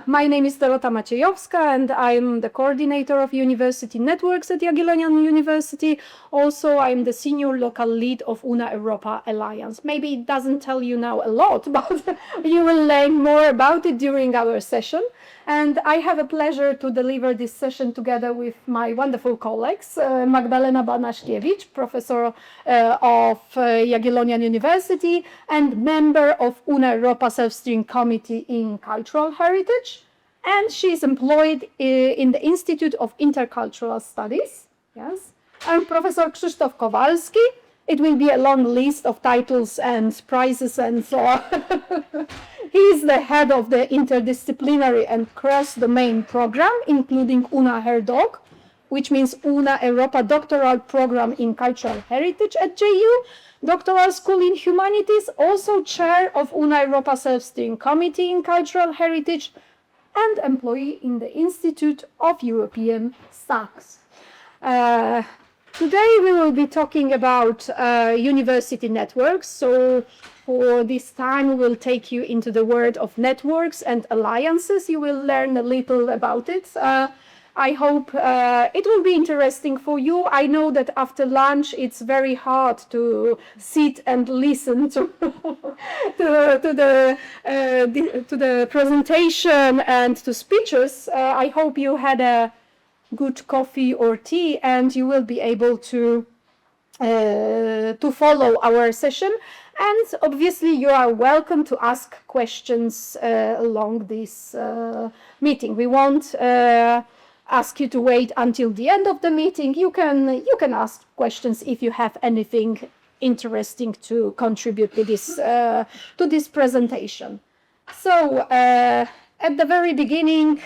My name is Dorota Maciejowska, and I'm the coordinator of university networks at Jagiellonian University. Also, I'm the senior local lead of Una Europa Alliance. Maybe it doesn't tell you now a lot, but you will learn more about it during our session. And I have a pleasure to deliver this session together with my wonderful colleagues, Magdalena Banaszkiewicz, professor of Jagiellonian University and member of Una Europa Self-Steering Committee in Cultural Heritage. And she's employed in the Institute of Intercultural Studies. Yes. I'm Professor Krzysztof Kowalski. It will be a long list of titles and prizes and so on. He is the head of the interdisciplinary and cross-domain program, including Una HERDOC, which means Una Europa Doctoral Program in Cultural Heritage at JU, Doctoral School in Humanities, also chair of Una Europa Self-Steering Committee in Cultural Heritage, and employee in the Institute of European Studies. Today we will be talking about university networks. So for this time we will take you into the world of networks and alliances. You will learn a little about it. I hope it will be interesting for you. I know that after lunch it's very hard to sit and listen to the presentation and to speeches. I hope you had a good coffee or tea, and you will be able to follow our session. And obviously, you are welcome to ask questions along this meeting. We won't ask you to wait until the end of the meeting. You can ask questions if you have anything interesting to contribute to this presentation. So at the very beginning,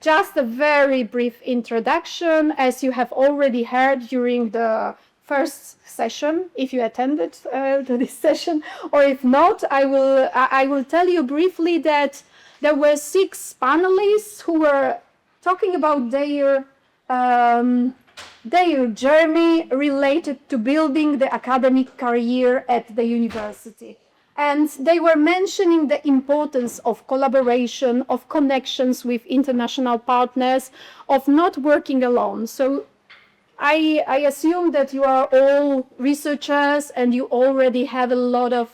just a very brief introduction. As you have already heard during the first session, if you attended to this session, or if not, I will tell you briefly that there were 6 panelists who were talking about their journey related to building the academic career at the university. And they were mentioning the importance of collaboration, of connections with international partners, of not working alone. So I assume that you are all researchers and you already have a lot of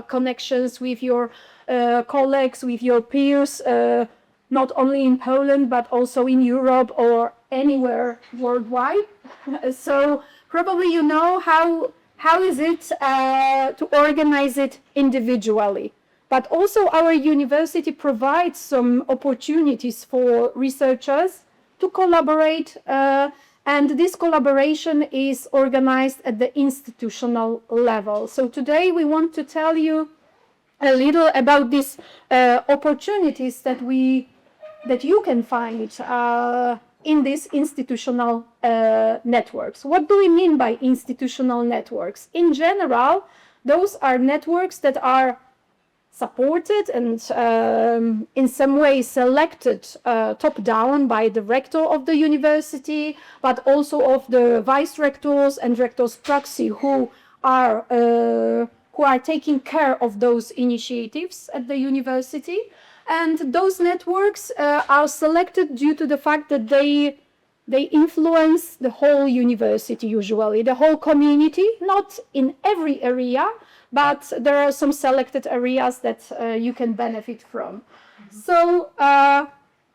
connections with your colleagues, with your peers, not only in Poland, but also in Europe or anywhere worldwide. So probably you know how is it to organize it individually. But also our university provides some opportunities for researchers to collaborate, and this collaboration is organized at the institutional level. So today we want to tell you a little about these opportunities that you can find in these institutional networks. What do we mean by institutional networks? In general, those are networks that are supported and in some way selected top-down by the rector of the university, but also of the vice rectors and rectors proxy who are taking care of those initiatives at the university. And those networks are selected due to the fact that they influence the whole university usually, the whole community, not in every area, but there are some selected areas that you can benefit from. So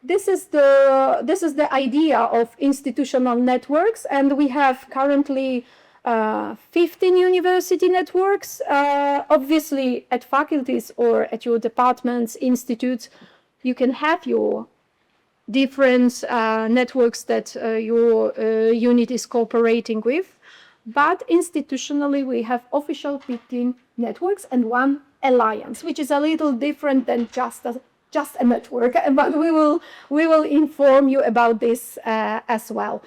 this is the idea of institutional networks, and we have currently 15 university networks. Obviously, at faculties or at your departments, institutes, you can have your different networks that your unit is cooperating with. But institutionally, we have official 15 networks and 1 alliance, which is a little different than just a network. But we will inform you about this as well.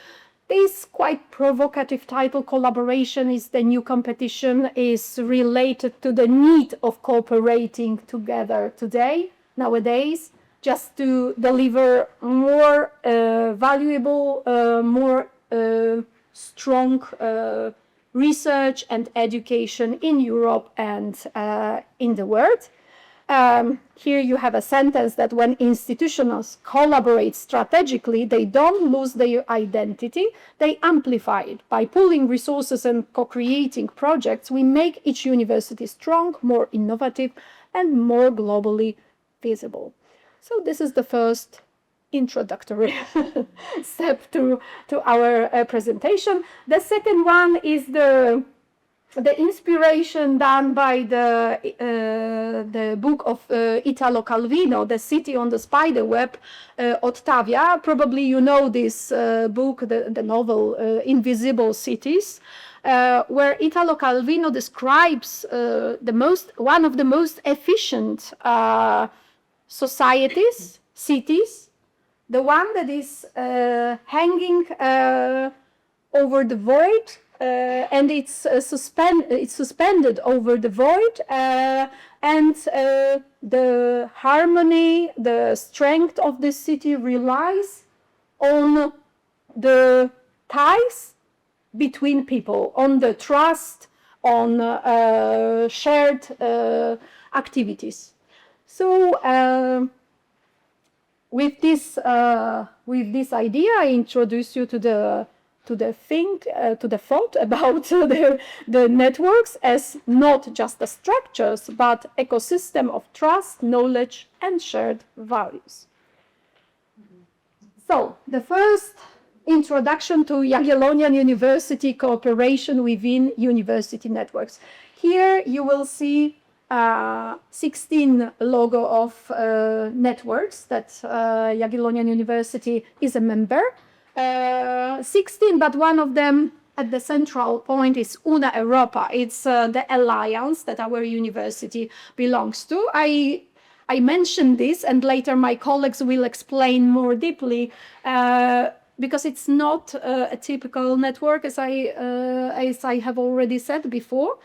This quite provocative title, Collaboration is the New Competition, is related to the need of cooperating together nowadays, just to deliver more valuable, more strong research and education in Europe and in the world. Here you have a sentence that when institutions collaborate strategically, they don't lose their identity, they amplify it. By pooling resources and co-creating projects, we make each university strong, more innovative, and more globally visible. So this is the first introductory step to our presentation. The second one is the inspiration done by the book of Italo Calvino, The City on the Spiderweb, Ottavia. Probably you know this book, the novel Invisible Cities, where Italo Calvino describes one of the most efficient societies, cities, the one that is hanging over the void, and it's suspended over the void, and the harmony, the strength of this city relies on the ties between people, on the trust, on shared activities. So with this idea, I introduce you to the thought about the networks as not just the structures, but ecosystem of trust, knowledge, and shared values. So the first introduction to Jagiellonian University cooperation within university networks. Here you will see 16 logo of networks that Jagiellonian University is a member. 16, but one of them at the central point is Una Europa. It's the alliance that our university belongs to. I mentioned this, and later my colleagues will explain more deeply, because it's not a typical network, as I have already said before.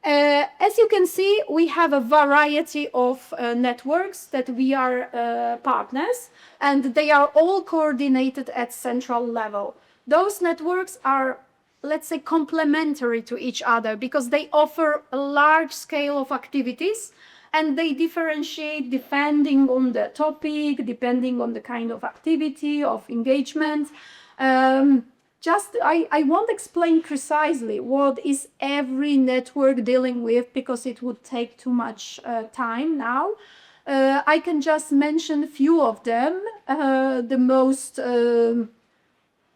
As you can see, we have a variety of networks that we are partners, and they are all coordinated at central level. Those networks are, let's say, complementary to each other because they offer a large scale of activities, and they differentiate depending on the topic, depending on the kind of activity, of engagement. I won't explain precisely what is every network dealing with because it would take too much time now. I can just mention a few of them. The most,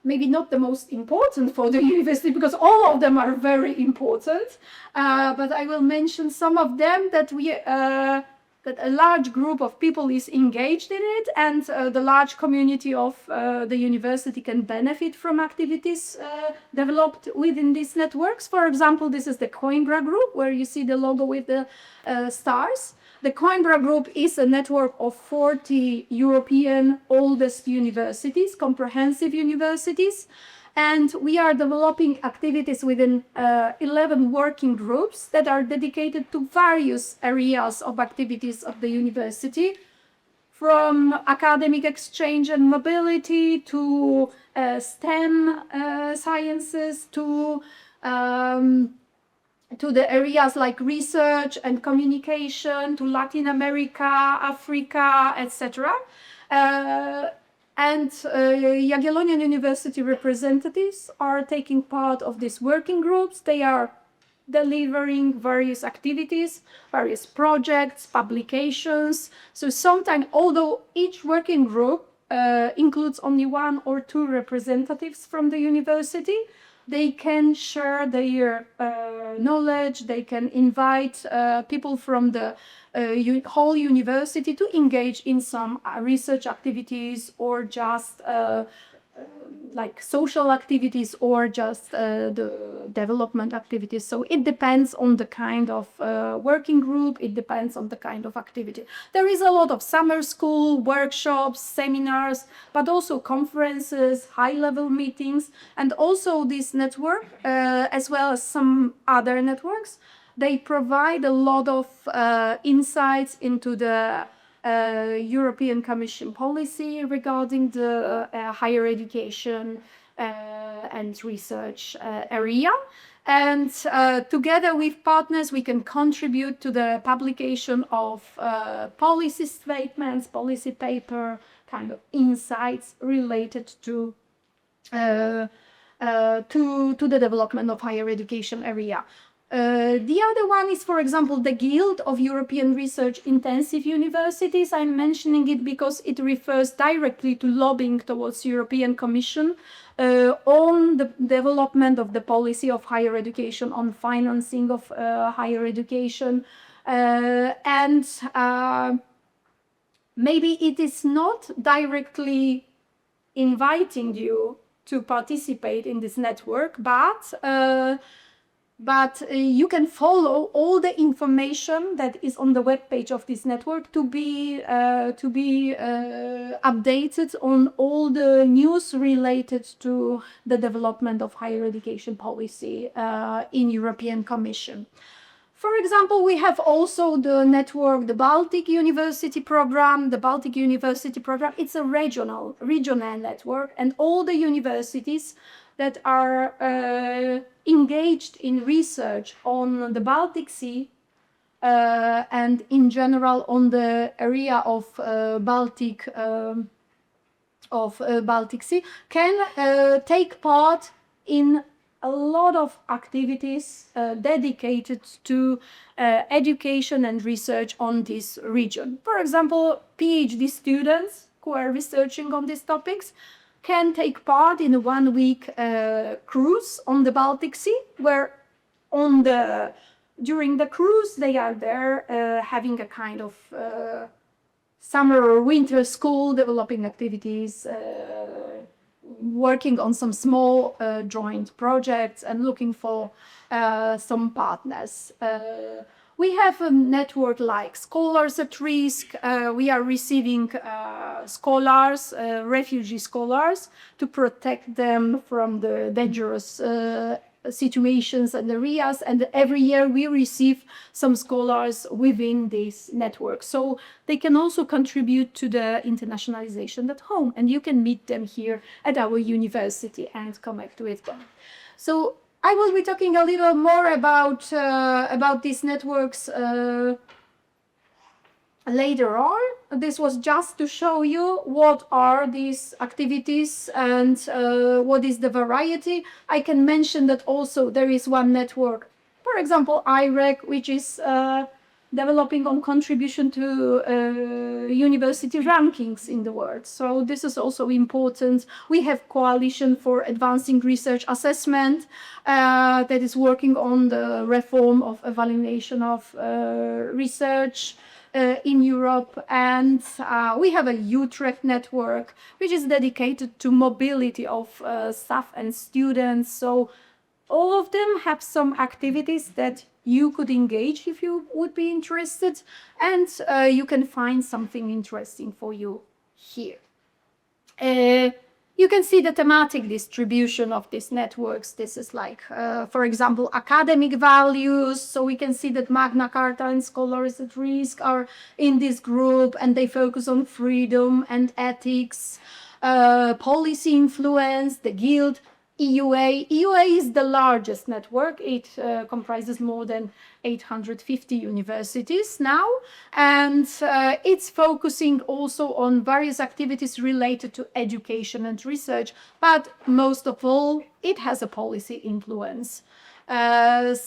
maybe not the most important for the university, because all of them are very important, but I will mention some of them that that a large group of people is engaged in it, and the large community of the university can benefit from activities developed within these networks. For example, this is the Coimbra group, where you see the logo with the stars. The Coimbra group is a network of 40 European oldest universities, comprehensive universities, and we are developing activities within 11 working groups that are dedicated to various areas of activities of the university, from academic exchange and mobility to STEM sciences to the areas like research and communication, to Latin America, Africa, etc. And Jagiellonian University representatives are taking part of these working groups. They are delivering various activities, various projects, publications. So sometimes, although each working group includes only 1 or 2 representatives from the university, they can share their knowledge, they can invite people from the whole university to engage in some research activities, or just like social activities, or just the development activities. So it depends on the kind of working group, it depends on the kind of activity. There is a lot of summer school, workshops, seminars, but also conferences, high-level meetings, and also this network, as well as some other networks, they provide a lot of insights into the European Commission policy regarding the higher education and research area. And together with partners, we can contribute to the publication of policy statements, policy paper, kind of insights related to the development of higher education area. The other one is, for example, the Guild of European Research Intensive Universities. I'm mentioning it because it refers directly to lobbying towards European Commission on the development of the policy of higher education, on financing of higher education. And maybe it is not directly inviting you to participate in this network, but you can follow all the information that is on the webpage of this network to be updated on all the news related to the development of higher education policy in European Commission. For example, we have also the network, the Baltic University Program. The Baltic University Program, it's a regional network, and all the universities that are engaged in research on the Baltic Sea and in general on the area of Baltic Sea can take part in a lot of activities dedicated to education and research on this region. For example, PhD students who are researching on these topics can take part in a one-week cruise on the Baltic Sea, where during the cruise they are there having a kind of summer or winter school, developing activities, working on some small joint projects and looking for some partners. We have a network like Scholars at Risk. We are receiving scholars, refugee scholars, to protect them from the dangerous situations and areas. And every year we receive some scholars within this network. So they can also contribute to the internationalization at home. And you can meet them here at our university and connect with them. So I will be talking a little more about these networks later on. This was just to show you what are these activities and what is the variety. I can mention that also there is one network, for example, IREC, which is developing on contribution to university rankings in the world. So this is also important. We have Coalition for Advancing Research Assessment that is working on the reform of evaluation of research in Europe. And we have a Utrecht network, which is dedicated to mobility of staff and students. So all of them have some activities that you could engage if you would be interested, and you can find something interesting for you here. You can see the thematic distribution of these networks. This is like, for example, academic values. So we can see that Magna Carta and Scholars at Risk are in this group, and they focus on freedom and ethics, policy influence, the Guild, EUA. EUA is the largest network. It comprises more than 850 universities now, and it's focusing also on various activities related to education and research, but most of all, it has a policy influence. For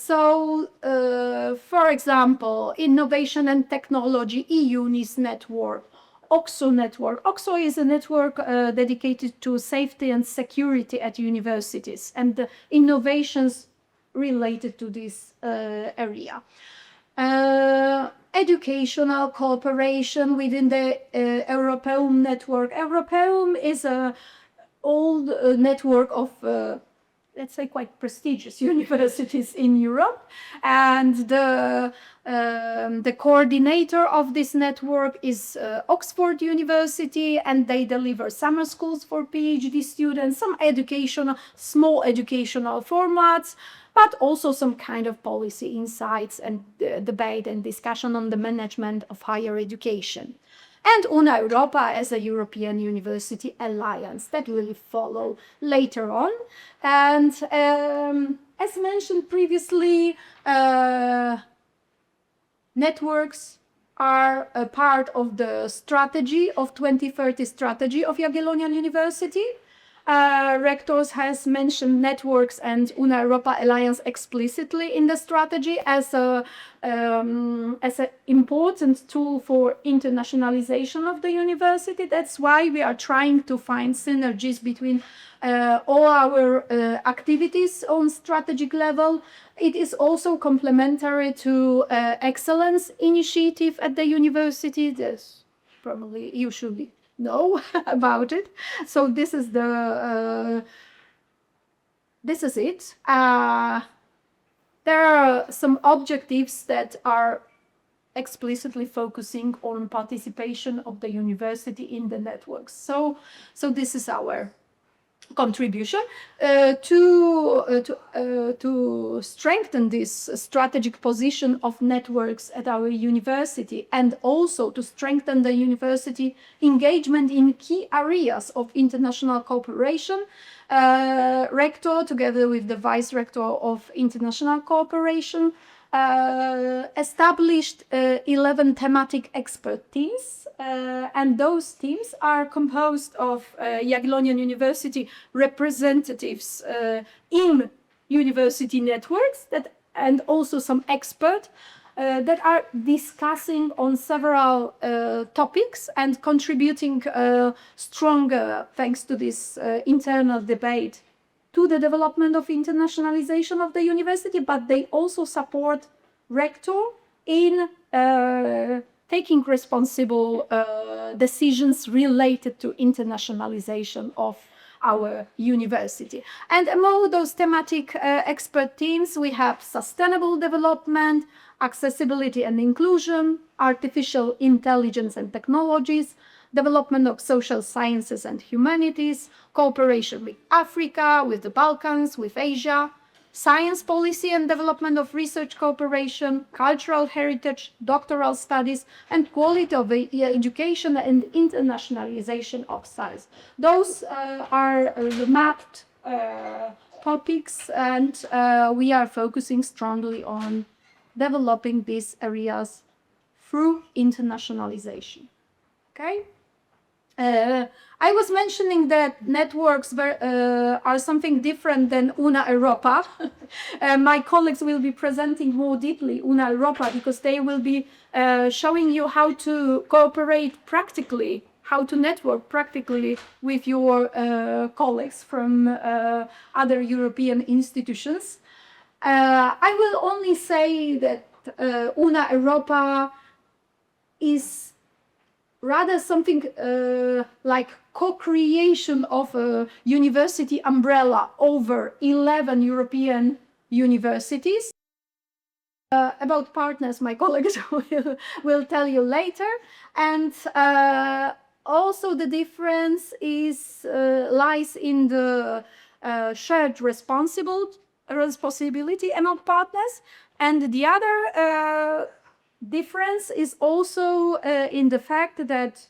example, Innovation and Technology, EUNIS network, OXO network. OXO is a network dedicated to safety and security at universities and the innovations related to this area. Educational cooperation within the Europeum network. Europeum is an old network of let's say quite prestigious universities in Europe, and the coordinator of this network is Oxford University, and they deliver summer schools for PhD students, some small educational formats, but also some kind of policy insights and debate and discussion on the management of higher education. And Una Europa as a European University Alliance that will follow later on. And As mentioned previously, networks are a part of the strategy of 2030 strategy of Jagiellonian University. Rectors has mentioned networks and Una Europa Alliance explicitly in the strategy as an important tool for internationalization of the university. That's why we are trying to find synergies between all our activities on strategic level. It is also complementary to excellence initiative at the university. That's probably you should know about it. So this is it. There are some objectives that are explicitly focusing on participation of the university in the networks. So this is our contribution to strengthen this strategic position of networks at our university, and also to strengthen the university engagement in key areas of international cooperation. Rector, together with the Vice Rector of International Cooperation, established 11 thematic expert teams, and those teams are composed of Jagiellonian University representatives in university networks and also some experts that are discussing on several topics and contributing stronger, thanks to this internal debate, to the development of internationalization of the university, but they also support rector in taking responsible decisions related to internationalization of our university. And among those thematic expert teams, we have sustainable development, accessibility and inclusion, artificial intelligence and technologies, development of social sciences and humanities, cooperation with Africa, with the Balkans, with Asia, science policy and development of research cooperation, cultural heritage, doctoral studies, and quality of education and internationalization of science. Those are the mapped topics, and we are focusing strongly on developing these areas through internationalization. Okay? I was mentioning that networks are something different than Una Europa. My colleagues will be presenting more deeply Una Europa, because they will be showing you how to cooperate practically, how to network practically with your colleagues from other European institutions. I will only say that Una Europa is rather something like co-creation of a university umbrella over 11 European universities. About partners, my colleagues will tell you later. And also the difference lies in the shared responsibility among partners. And the other difference is also in the fact that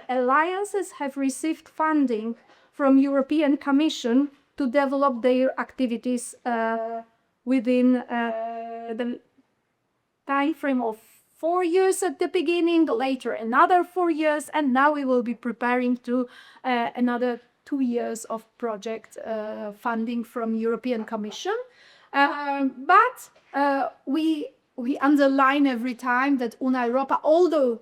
alliances have received funding from European Commission to develop their activities within the time frame of 4 years at the beginning, later another 4 years, and now we will be preparing to another 2 years of project funding from European Commission. But we underline every time that Una Europa, although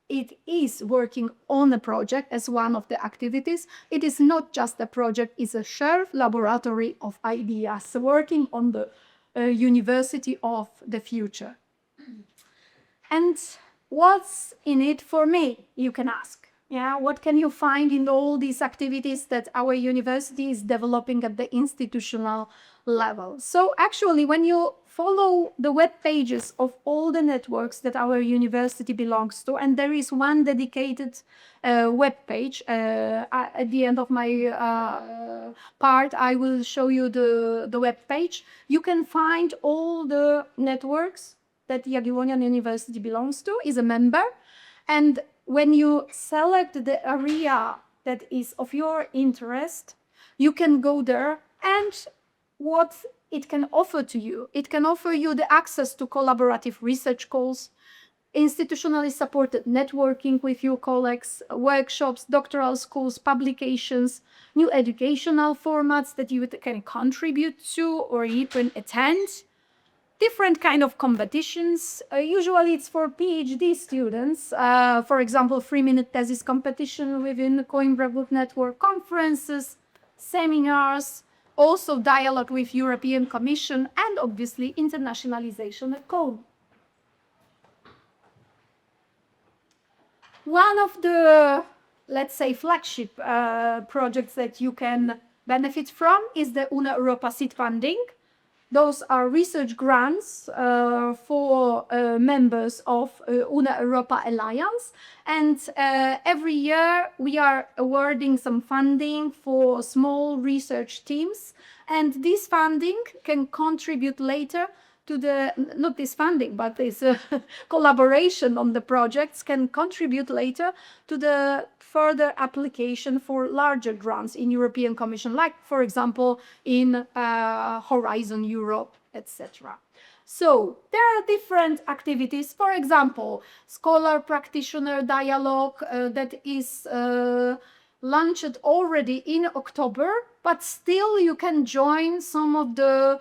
it is working on a project as one of the activities, it is not just a project, it's a shared laboratory of ideas working on the university of the future. And what's in it for me, you can ask? Yeah, what can you find in all these activities that our university is developing at the institutional level? So actually, when you follow the web pages of all the networks that our university belongs to, and there is one dedicated web page. At the end of my part, I will show you the web page. You can find all the networks that Jagiellonian University belongs to, is a member. And when you select the area that is of your interest, you can go there, and what it can offer to you. It can offer you the access to collaborative research calls, institutionally supported networking with your colleagues, workshops, doctoral schools, publications, new educational formats that you can contribute to or even attend, different kind of competitions. Usually it's for PhD students. For example, 3-minute thesis competition within the Coimbra Group Network, conferences, seminars, also dialogue with European Commission, and obviously internationalization at home. One of the, let's say, flagship projects that you can benefit from is the Una Europa seed funding. Those are research grants for members of Una Europa Alliance. And every year we are awarding some funding for small research teams. And this funding can contribute later to the, not this funding, but this collaboration on the projects can contribute later to the further application for larger grants in European Commission, like, for example, in Horizon Europe, etc. So there are different activities. For example, scholar-practitioner dialogue that is launched already in October, but still you can join some of the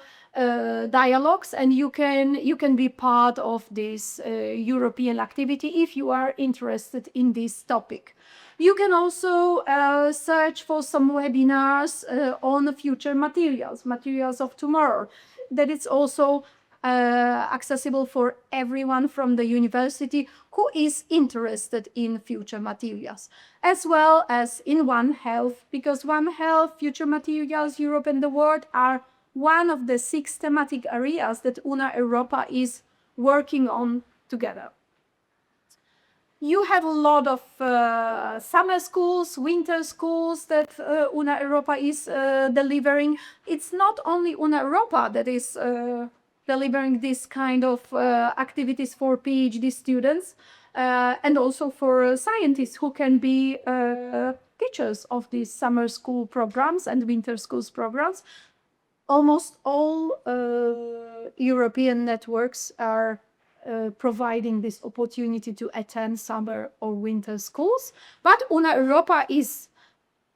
dialogues, and you can be part of this European activity if you are interested in this topic. You can also search for some webinars on future materials of tomorrow. That is also accessible for everyone from the university who is interested in future materials, as well as in One Health, because One Health, future materials, Europe and the world are one of the 6 thematic areas that Una Europa is working on together. You have a lot of summer schools, winter schools that Una Europa is delivering. It's not only Una Europa that is delivering this kind of activities for PhD students and also for scientists who can be teachers of these summer school programs and winter schools programs. Almost all European networks are providing this opportunity to attend summer or winter schools. But Una Europa is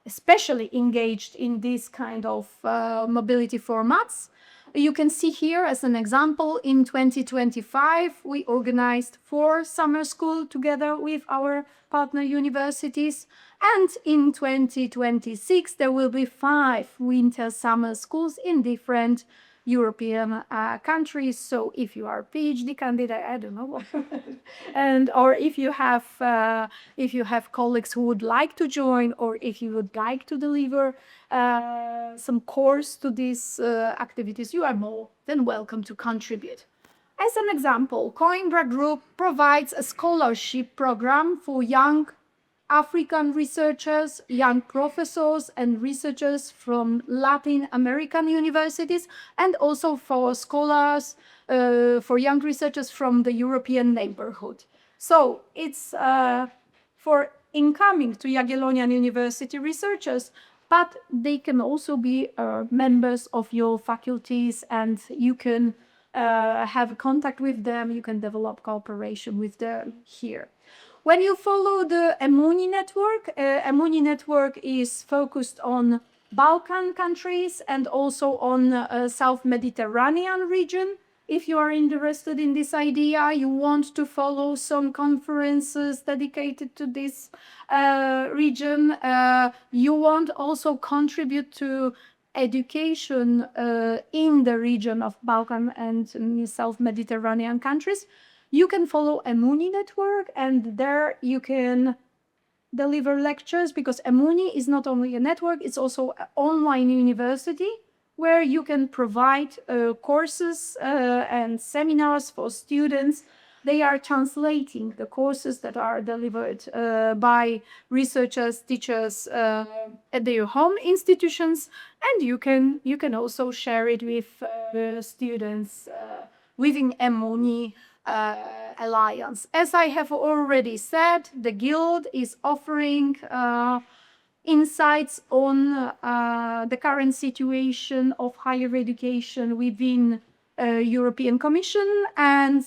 especially engaged in this kind of mobility formats. You can see here as an example, in 2025, we organized 4 summer schools together with our partner universities. And in 2026, there will be 5 winter summer schools in different European countries. So if you are a PhD candidate, I don't know, and or if you have colleagues who would like to join, or if you would like to deliver some course to these activities, you are more than welcome to contribute. As an example, Coimbra Group provides a scholarship program for young African researchers, young professors and researchers from Latin American universities, and also for scholars, for young researchers from the European neighborhood. So it's for incoming to Jagiellonian University researchers, but they can also be members of your faculties, and you can have contact with them, you can develop cooperation with them here. When you follow the EMUNI network is focused on Balkan countries and also on South Mediterranean region. If you are interested in this idea, you want to follow some conferences dedicated to this region, you want also contribute to education in the region of Balkan and South Mediterranean countries, you can follow EMUNI network, and there you can deliver lectures, because EMUNI is not only a network, it's also an online university where you can provide courses and seminars for students. They are translating the courses that are delivered by researchers, teachers at their home institutions, and you can also share it with students within EMUNI Alliance. As I have already said, the Guild is offering insights on the current situation of higher education within European Commission and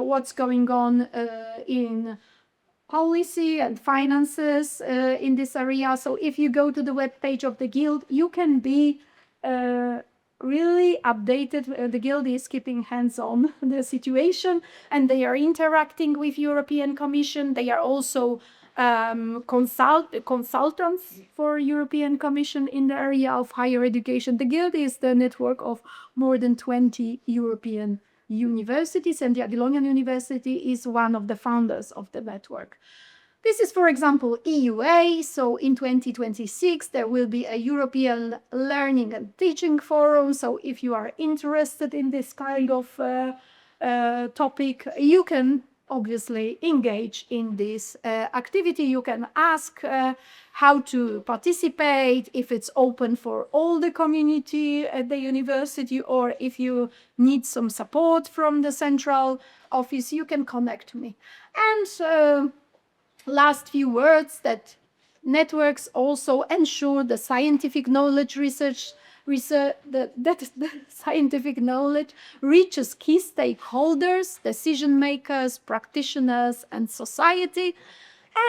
what's going on in policy and finances in this area. So if you go to the webpage of the Guild, you can be really updated. The Guild is keeping hands on the situation and they are interacting with European Commission. They are also consultants for European Commission in the area of higher education. The Guild is the network of more than 20 European universities, and the Jagiellonian University is one of the founders of the network. This is, for example, EUA. So in 2026, there will be a European Learning and Teaching Forum. So if you are interested in this kind of topic, you can obviously engage in this activity. You can ask how to participate, if it's open for all the community at the university, or if you need some support from the central office, you can connect me. And last few words, that networks also ensure the scientific knowledge that the scientific knowledge reaches key stakeholders, decision makers, practitioners, and society,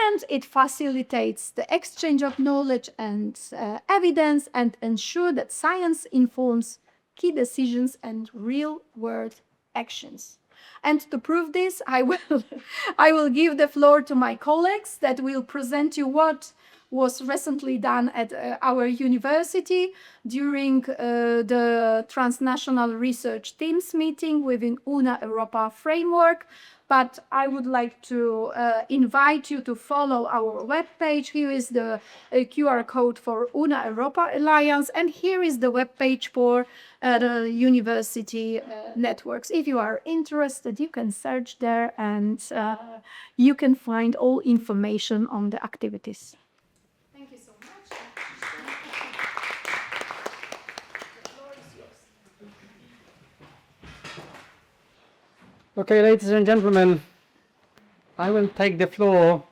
and it facilitates the exchange of knowledge and evidence and ensure that science informs key decisions and real-world actions. And to prove this, I will give the floor to my colleagues that will present you what was recently done at our university during the transnational research teams meeting within Una Europa framework. But I would like to invite you to follow our webpage. Here is the QR code for Una Europa Alliance, and here is the webpage for the university networks. If you are interested, you can search there and you can find all information on the activities. Thank you so much. The floor is yours. Okay, ladies and gentlemen, I will take the floor.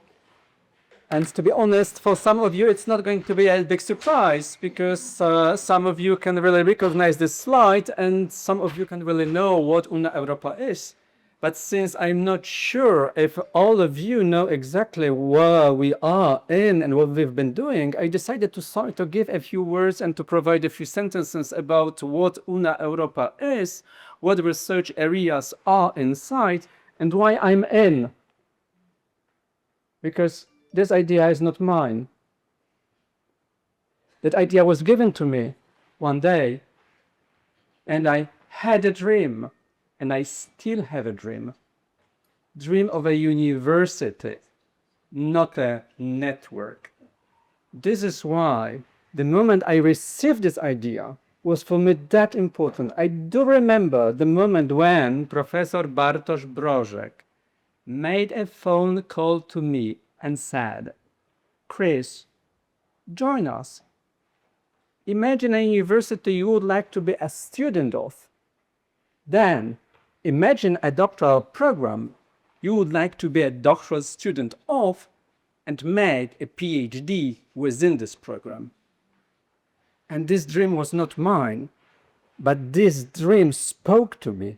And to be honest, for some of you, it's not going to be a big surprise because some of you can really recognize this slide and some of you can really know what Una Europa is. But since I'm not sure if all of you know exactly where we are in and what we've been doing, I decided to give a few words and to provide a few sentences about what Una Europa is, what research areas are inside, and why I'm in. Because this idea is not mine. That idea was given to me one day, and I had a dream, and I still have a dream. Dream of a university, not a network. This is why the moment I received this idea was for me that important. I do remember the moment when Professor Bartosz Brożek made a phone call to me and said, "Chris, join us. Imagine a university you would like to be a student of. Then imagine a doctoral program you would like to be a doctoral student of and make a PhD within this program." And this dream was not mine, but this dream spoke to me,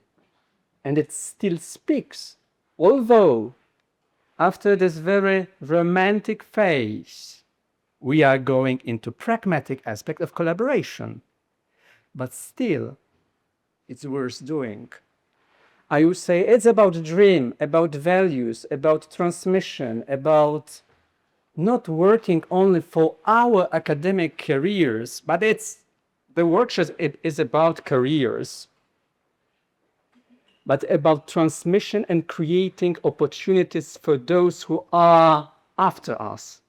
and it still speaks, although after this very romantic phase, we are going into pragmatic aspect of collaboration. But still, it's worth doing. I would say it's about dream, about values, about transmission, about not working only for our academic careers, but the workshop is about careers, but about transmission and creating opportunities for those who are after us.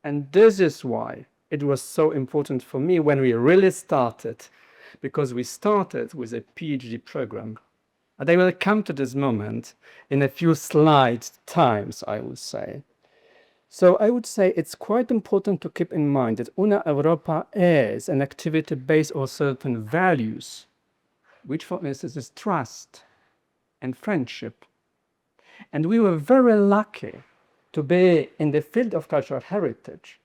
And this is why it was so important for me when we really started, because we started with a PhD program. And I will come to this moment in a few slides times, I would say. So I would say it's quite important to keep in mind that Una Europa is an activity based on certain values, which for instance is trust and friendship. And we were very lucky to be in the field of cultural heritage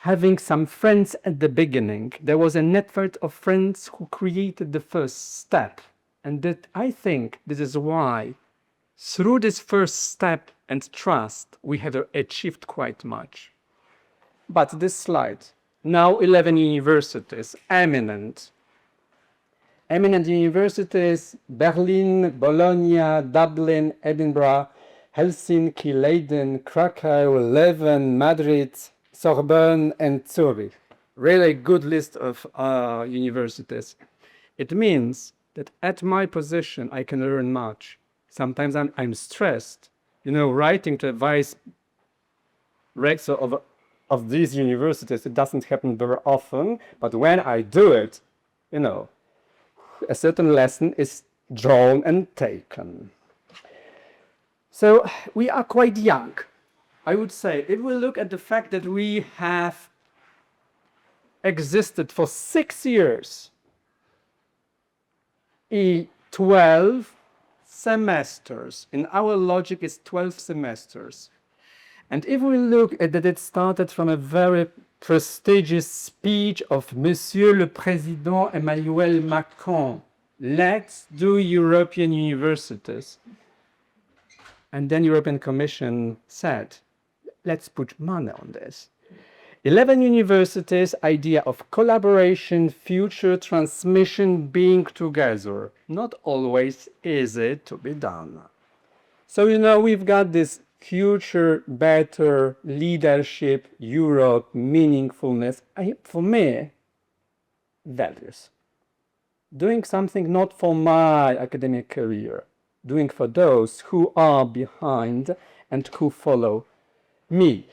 having some friends at the beginning. There was a network of friends who created the first step. And that I think this is why, through this first step and trust, we have achieved quite much. But this slide, now 11 universities, eminent universities, Berlin, Bologna, Dublin, Edinburgh, Helsinki, Leiden, Krakow, Leuven, Madrid, Sorbonne, and Zurich. Really good list of universities. It means that at my position, I can learn much. Sometimes I'm stressed, writing to a vice rector of these universities. It doesn't happen very often, but when I do it, a certain lesson is drawn and taken. So we are quite young, I would say. If we look at the fact that we have existed for 6 years, 12 semesters. In our logic, it's 12 semesters. And if we look at that, it started from a very prestigious speech of Monsieur le Président Emmanuel Macron. Let's do European universities. And then European Commission said, let's put money on this. 11 universities, idea of collaboration, future transmission, being together. Not always easy to be done. So, we've got this future, better, leadership, Europe, meaningfulness. For me, values. Doing something not for my academic career, doing for those who are behind and who follow me.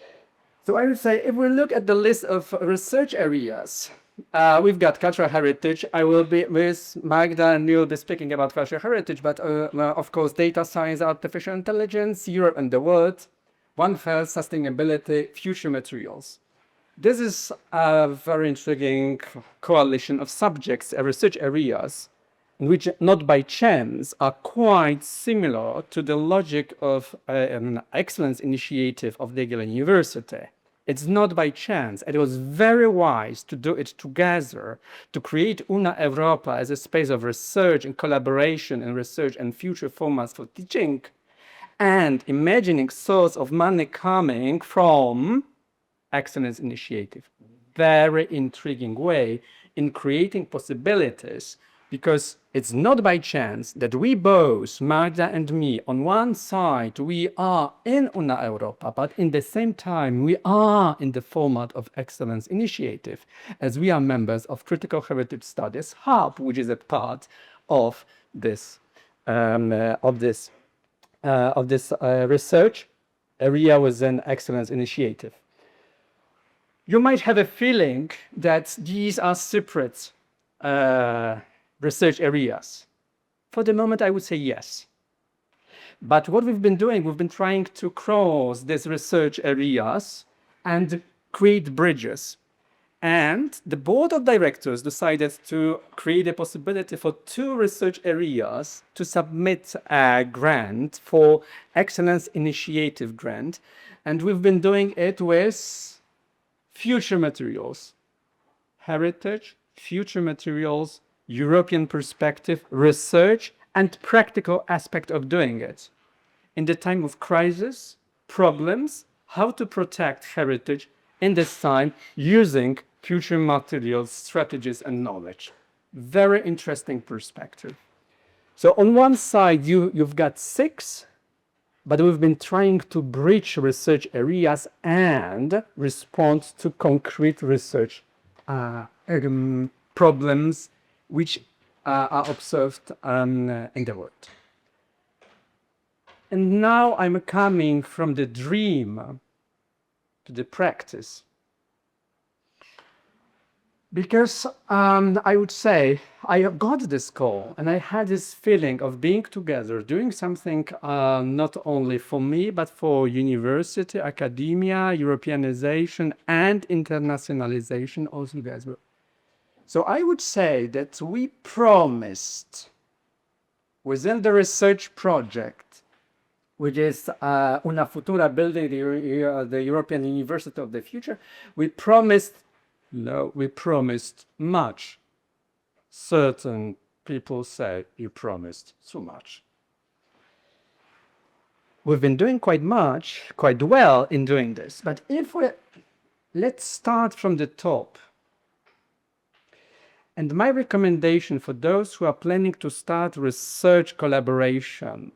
So I would say, if we look at the list of research areas, we've got cultural heritage. I will be with Magda and we'll be speaking about cultural heritage, but of course, data science, artificial intelligence, Europe and the world, One Health, sustainability, future materials. This is a very intriguing coalition of subjects, research areas, which not by chance are quite similar to the logic of an excellence initiative of the Jagiellonian University. It's not by chance. It was very wise to do it together, to create Una Europa as a space of research and collaboration and research and future formats for teaching, and imagining source of money coming from excellence initiative. Very intriguing way in creating possibilities, because it's not by chance that we both, Magda and me, on one side, we are in Una Europa, but in the same time, we are in the format of Excellence Initiative, as we are members of Critical Heritage Studies Hub, which is a part of this research area within Excellence Initiative. You might have a feeling that these are separate research areas. For the moment, I would say yes. But what we've been doing, we've been trying to cross these research areas and create bridges. And the board of directors decided to create a possibility for 2 research areas to submit a grant for Excellence Initiative grant. And we've been doing it with future materials, heritage, future materials, European perspective, research, and practical aspect of doing it. In the time of crisis, problems, how to protect heritage in this time using future materials, strategies, and knowledge. Very interesting perspective. So on one side, you've got 6, but we've been trying to bridge research areas and respond to concrete research problems which are observed in the world. And now I'm coming from the dream to the practice. Because I would say I got this call and I had this feeling of being together, doing something not only for me, but for university, academia, Europeanization, and internationalization all together. So I would say that we promised within the research project, which is Una Futura, building the European University of the future, we promised much. Certain people say you promised too much. We've been doing quite well in doing this, but let's start from the top. And my recommendation for those who are planning to start research collaboration,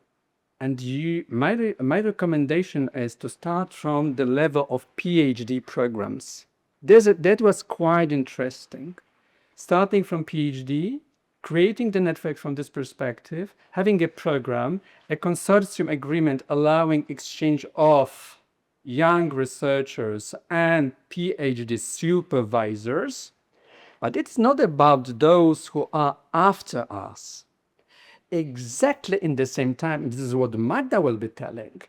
my recommendation is to start from the level of PhD programs. That was quite interesting. Starting from PhD, creating the network from this perspective, having a program, a consortium agreement allowing exchange of young researchers and PhD supervisors. But it's not about those who are after us. Exactly in the same time, this is what Magda will be telling,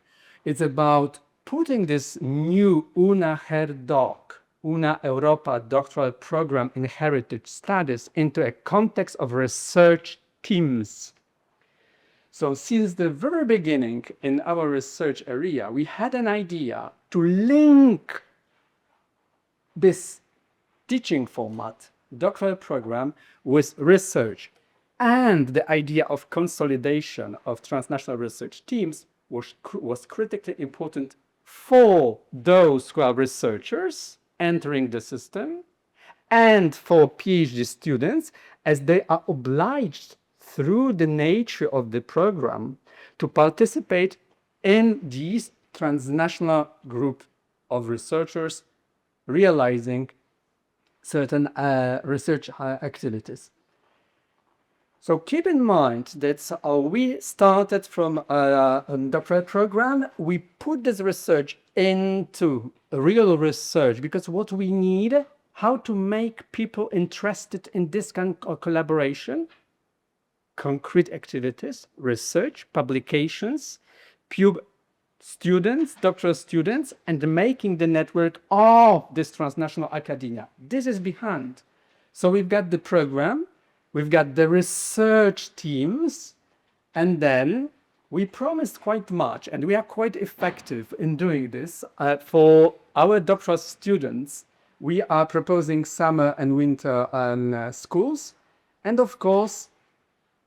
it's about putting this new Una Europa doctoral program in heritage studies into a context of research teams. So since the very beginning in our research area, we had an idea to link this teaching format, doctoral program, with research. And the idea of consolidation of transnational research teams was critically important for those who are researchers entering the system and for PhD students, as they are obliged through the nature of the program to participate in these transnational group of researchers realizing certain research activities. So keep in mind that we started from a doctoral program. We put this research into real research because what we need, how to make people interested in this kind of collaboration, concrete activities, research, publications, students, doctoral students, and making the network of this transnational academia. This is behind. So we've got the program, we've got the research teams, and then we promised quite much, and we are quite effective in doing this. For our doctoral students, we are proposing summer and winter schools. And of course,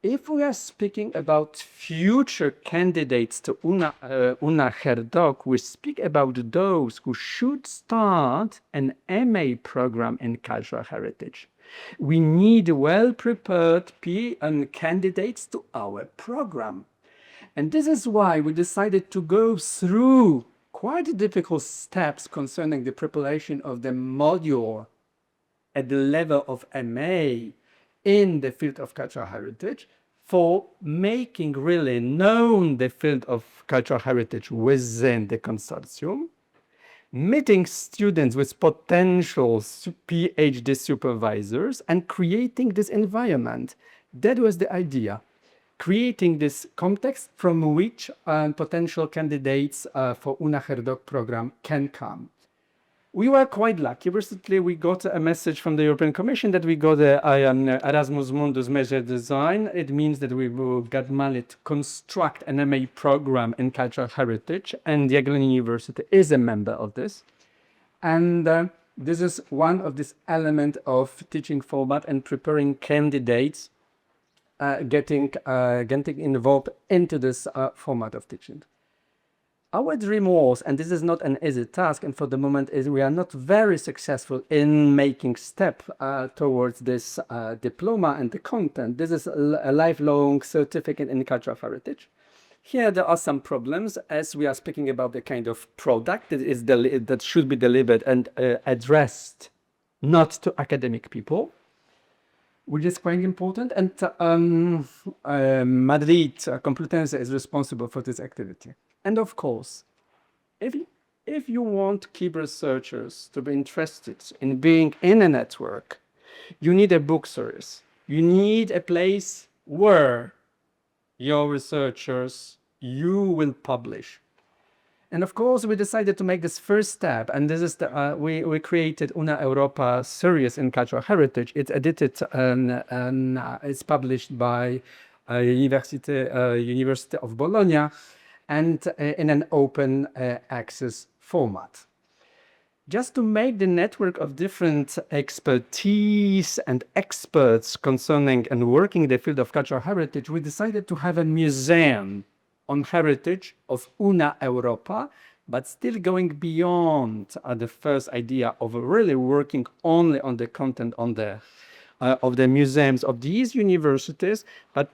if we are speaking about future candidates to Una Herdoc, we speak about those who should start an MA program in cultural heritage. We need well-prepared candidates to our program. And this is why we decided to go through quite difficult steps concerning the preparation of the module at the level of MA in the field of cultural heritage, for making really known the field of cultural heritage within the consortium, meeting students with potential PhD supervisors, and creating this environment. That was the idea. Creating this context from which potential candidates for Una Herdoc program can come. We were quite lucky. Recently, we got a message from the European Commission that we got the Erasmus Mundus major design. It means that we got money to construct an MA program in cultural heritage, and the Jagiellonian University is a member of this. And this is one of this element of teaching format and preparing candidates getting involved into this format of teaching. Our dream was, and this is not an easy task, and for the moment we are not very successful in making step towards this diploma and the content. This is a lifelong certificate in cultural heritage. Here there are some problems, as we are speaking about the kind of product that should be delivered and addressed not to academic people, which is quite important. And Madrid Complutense is responsible for this activity. And of course, if you want key researchers to be interested in being in a network, you need a book series. You need a place where your researchers, you will publish. And of course, we decided to make this first step, and this is we created Una Europa series in cultural heritage. It's edited and it's published by University of Bologna. and in an open access format. Just to make the network of different expertise and experts concerning and working in the field of cultural heritage, we decided to have a museum on heritage of Una Europa, but still going beyond the first idea of really working only on the content on the of the museums of these universities, but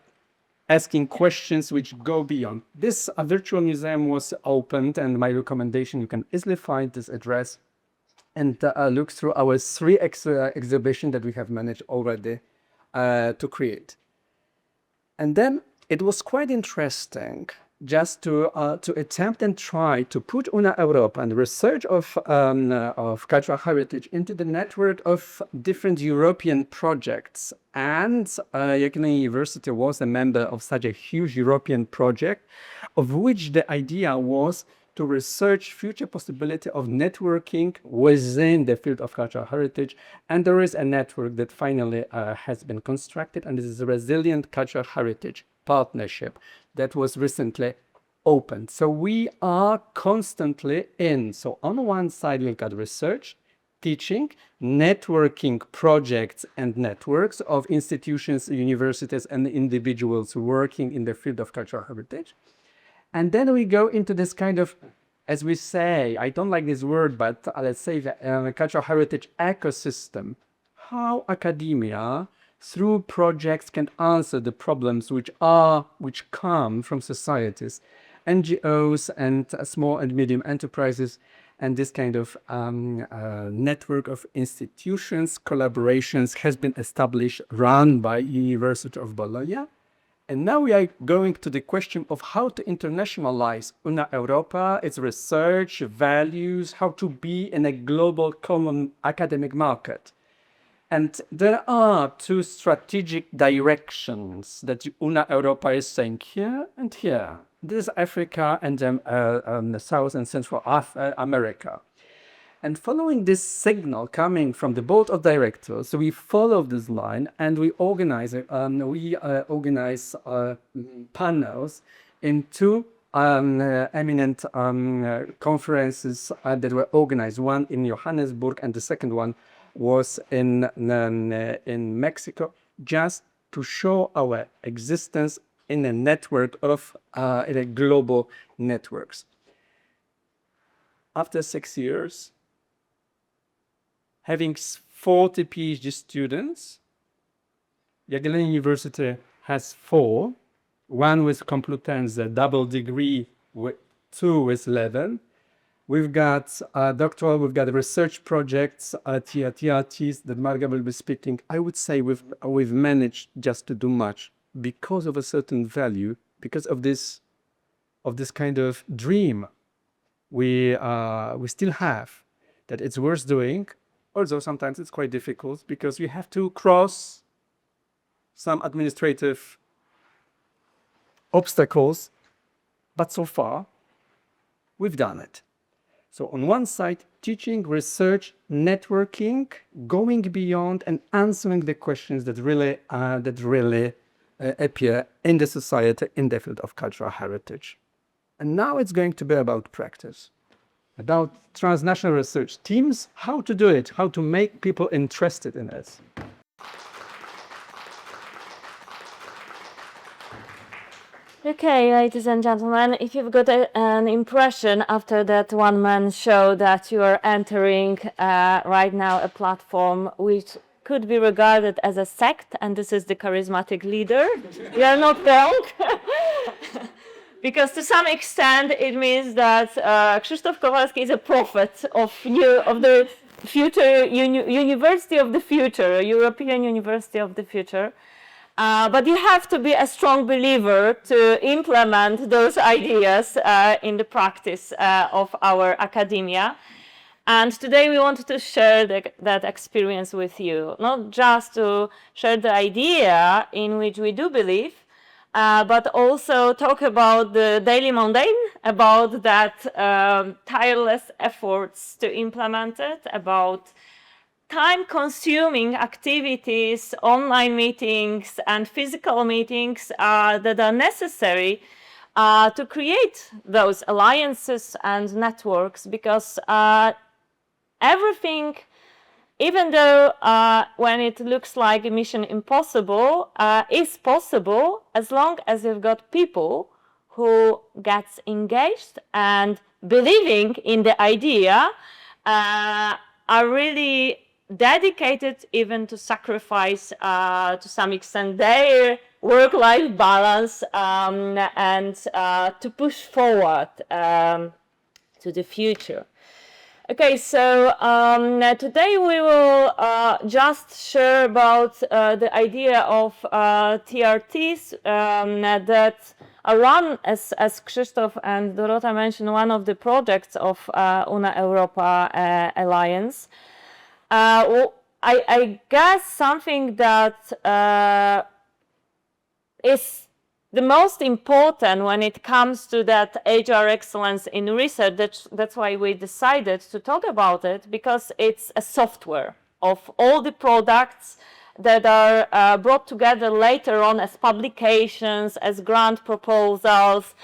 asking questions which go beyond. This virtual museum was opened, and my recommendation, you can easily find this address and look through our 3 exhibitions that we have managed already to create. And then it was quite interesting just to attempt and try to put Una Europa and research of cultural heritage into the network of different European projects. And Jagiellonian University was a member of such a huge European project, of which the idea was to research future possibility of networking within the field of cultural heritage. And there is a network that finally has been constructed, and this is a Resilient Cultural Heritage Partnership that was recently opened. So we are constantly in. So on one side, we've got research, teaching, networking projects and networks of institutions, universities, and individuals working in the field of cultural heritage. And then we go into this kind of, as we say, I don't like this word, but let's say the cultural heritage ecosystem, how academia through projects can answer the problems which come from societies, NGOs and small and medium enterprises, and this kind of network of institutions, collaborations has been established, run by University of Bologna. And now we are going to the question of how to internationalize Una Europa, its research, values, how to be in a global common academic market. And there are 2 strategic directions that Una Europa is saying here and here. This is Africa and South and Central America. And following this signal coming from the board of directors, we follow this line and we organize panels in 2 eminent conferences that were organized. One in Johannesburg, and the second one was in Mexico, just to show our existence in a network of in a global networks. After 6 years, having 40 PhD students, Jagiellonian University has 4, 1 with Complutense, a double degree, 2 with 11. We've got doctoral, we've got research projects, TRTs that Marga will be speaking. I would say we've managed just to do much because of a certain value, because of this kind of dream we still have, that it's worth doing. Although sometimes it's quite difficult because we have to cross some administrative obstacles, but so far we've done it. So on one side, teaching, research, networking, going beyond and answering the questions that really appear in the society in the field of cultural heritage. And now it's going to be about practice, about transnational research teams, how to do it, how to make people interested in it. Okay, ladies and gentlemen, if you've got an impression after that one-man show that you are entering right now a platform which could be regarded as a sect, and this is the charismatic leader, you are not wrong. Because to some extent it means that Krzysztof Kowalski is a prophet of the future university of the future, European University of the future. But you have to be a strong believer to implement those ideas in the practice of our academia. And today we wanted to share that experience with you, not just to share the idea in which we do believe, but also talk about the daily mundane, about that tireless efforts to implement it, about time-consuming activities, online meetings, and physical meetings that are necessary to create those alliances and networks, because everything, even though when it looks like a mission impossible, is possible as long as you've got people who gets engaged and believing in the idea, are really dedicated even to sacrifice to some extent their work-life balance, and to push forward to the future. Okay, so today we will just share about the idea of TRTs that are run, as Krzysztof and Dorota mentioned, one of the projects of Una Europa Alliance. I guess something that is the most important when it comes to that HR excellence in research. That's why we decided to talk about it, because it's a software of all the products that are brought together later on as publications, as grant proposals,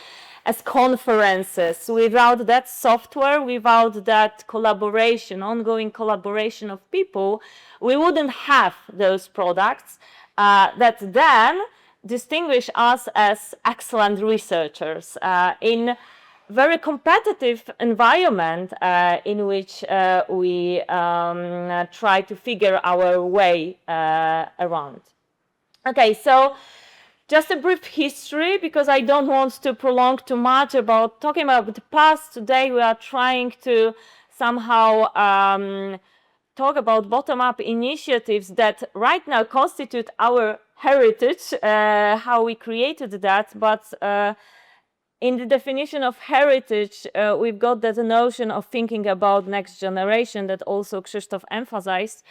as conferences. Without that software, without that collaboration, ongoing collaboration of people, we wouldn't have those products that then distinguish us as excellent researchers in very competitive environment in which we try to figure our way around. Okay, so just a brief history, because I don't want to prolong too much about talking about the past. Today we are trying to somehow talk about bottom-up initiatives that right now constitute our heritage, how we created that, but in the definition of heritage, we've got that notion of thinking about next generation that also Krzysztof emphasized,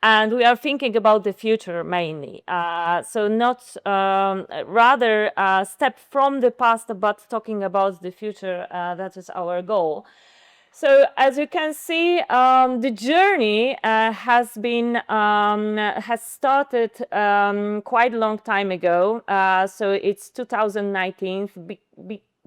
and we are thinking about the future mainly. So not rather step from the past, but talking about the future. That is our goal. So as you can see, the journey has started quite a long time ago. So it's 2019,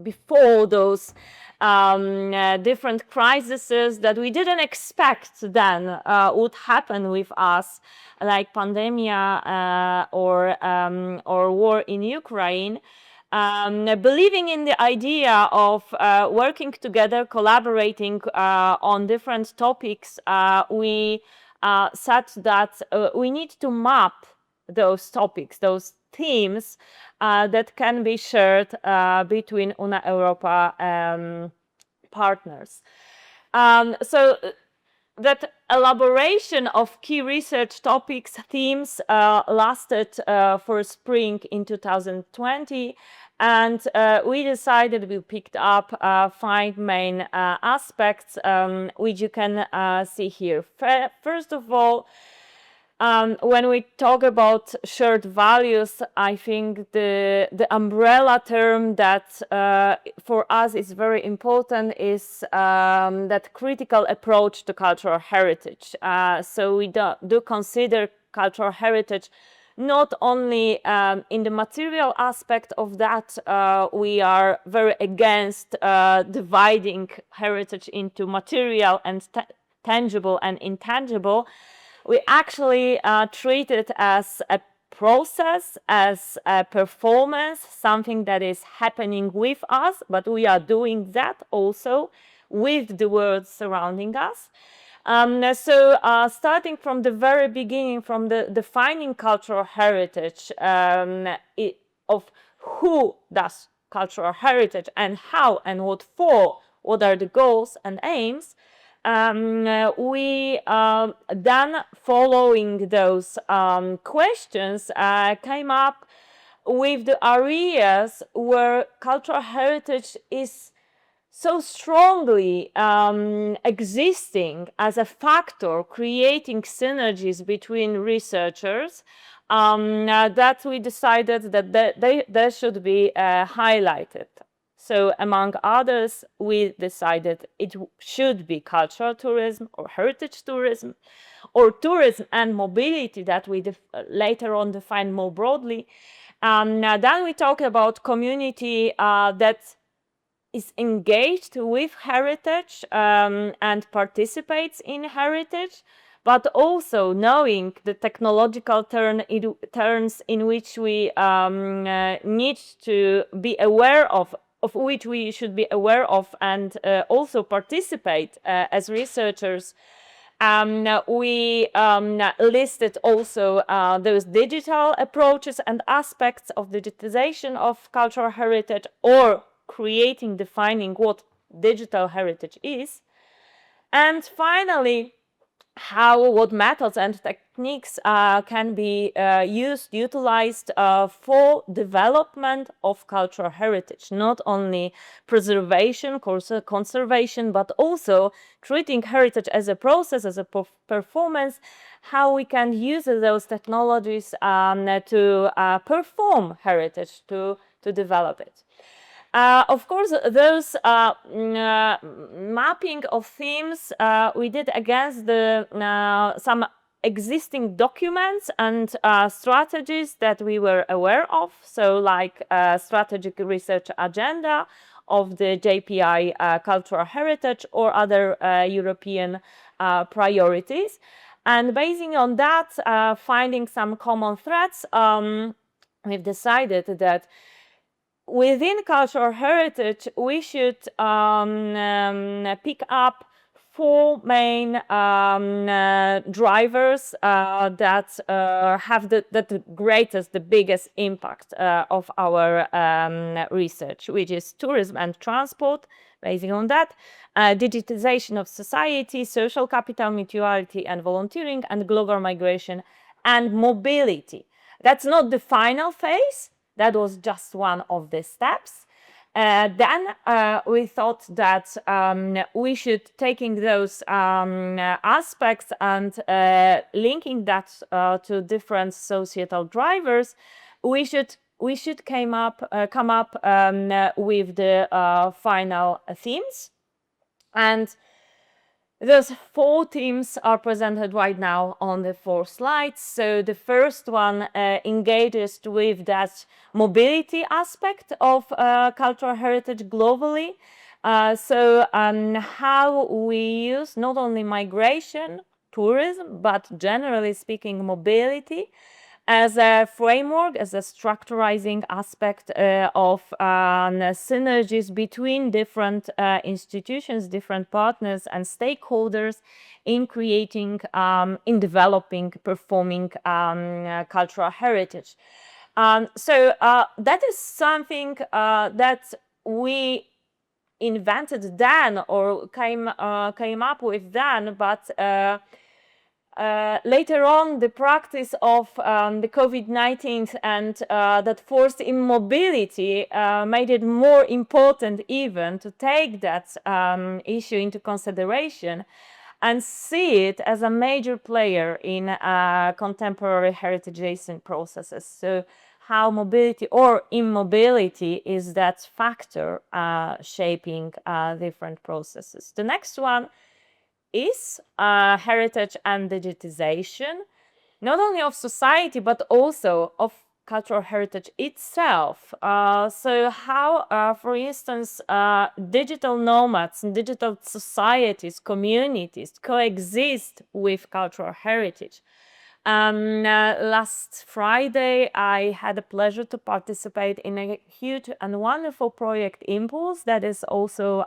before those different crises that we didn't expect then would happen with us, like pandemia or war in Ukraine. Believing in the idea of working together, collaborating on different topics, we said that we need to map those topics, those themes that can be shared between Una Europa partners. So that elaboration of key research topics, themes, lasted for spring in 2020, and we decided, we picked up 5 main aspects, which you can see here. First of all, when we talk about shared values, I think the umbrella term that for us is very important is that critical approach to cultural heritage. So we do consider cultural heritage not only in the material aspect of that. We are very against dividing heritage into material and tangible and intangible. We actually treat it as a process, as a performance, something that is happening with us, but we are doing that also with the world surrounding us. So starting from the very beginning, from the defining cultural heritage of who does cultural heritage and how and what for, what are the goals and aims, we then, following those questions, came up with the areas where cultural heritage is so strongly existing as a factor, creating synergies between researchers, that we decided that they should be highlighted. So among others, we decided it should be cultural tourism or heritage tourism, or tourism and mobility that we later on define more broadly, Then we talk about community that is engaged with heritage and participates in heritage, but also knowing the technological turns in which we need to be aware of which we should be aware of, and also participate as researchers. We listed also those digital approaches and aspects of digitization of cultural heritage, or defining what digital heritage is. And finally, what methods and techniques can be utilized for development of cultural heritage, not only preservation, conservation, but also treating heritage as a process, as a performance, how we can use those technologies to perform heritage, to develop it. Of course, those mapping of themes we did against some existing documents and strategies that we were aware of, so like strategic research agenda of the JPI cultural heritage or other European priorities. And basing on that, finding some common threads, we've decided that within cultural heritage, we should pick up 4 main drivers that have the biggest impact of our research, which is tourism and transport. Basing on that, digitization of society, social capital, mutuality and volunteering, and global migration and mobility. That's not the final phase. That was just one of the steps. Then we thought that we should, taking those aspects and linking that to different societal drivers, we should come up with the final themes. And those 4 themes are presented right now on the 4 slides. So the first one engages with that mobility aspect of cultural heritage globally. So how we use not only migration, tourism, but generally speaking mobility as a framework, as a structurizing aspect of synergies between different institutions, different partners and stakeholders in creating, in developing, performing cultural heritage. So that is something that we invented then, or came up with then, but later on, the practice of the COVID-19 and that forced immobility made it more important even to take that issue into consideration and see it as a major player in contemporary heritage-adjacent processes. So how mobility or immobility is that factor shaping different processes. The next one is heritage and digitization, not only of society, but also of cultural heritage itself. So how, for instance, digital nomads and digital societies, communities coexist with cultural heritage. Last Friday, I had the pleasure to participate in a huge and wonderful project Impulse that is also